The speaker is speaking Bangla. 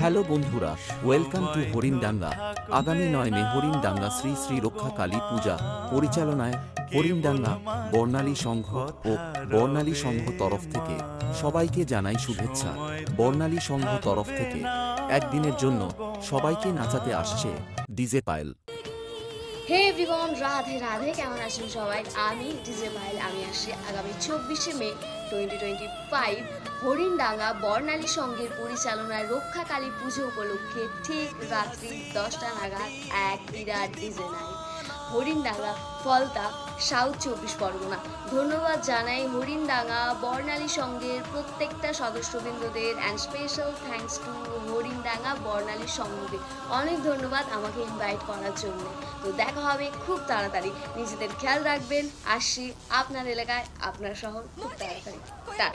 হ্যালো বন্ধুরা, ওয়েলকাম টু হরিণডাঙ্গা। আগামী 9 মে হরিণডাঙ্গা শ্রী শ্রী রক্ষা কালী পূজা পরিচালনায় হরিণডাঙ্গা বর্ণালী সংঘ ও বর্ণালী সংঘ তরফ থেকে সবাইকে জানাই শুভেচ্ছা। বর্ণালী সংঘ তরফ থেকে একদিনের জন্য সবাইকে নাচাতে আসছে DJ Payel. Hey everyone, Radhe Radhe. কেমন আছেন সবাই? আমি ডিজে পায়েল। আমি আসছি আগামী 24শে মে 2025 হরিণডাঙ্গা বর্ণালী সংঘের পরিচালনায় রক্ষা কালী পুজো উপলক্ষে ঠিক রাত্রি 10টা নাগাদ এক বিরাট DJ night Harindanga Falta, south 24 Pargana. ধন্যবাদ জানাই হরিণডাঙ্গা বর্ণালী সংঘের প্রত্যেকটা সদস্যবৃন্দদের and special thanks to Harindanga Barnali সংঘকে। অনেক ধন্যবাদ আমাকে ইনভাইট করার জন্য। তো দেখা হবে খুব তাড়াতাড়ি। নিজেদের খেয়াল রাখবেন। আসছি আপনার এলাকায়, আপনার শহর খুব তাড়াতাড়ি। টাটা।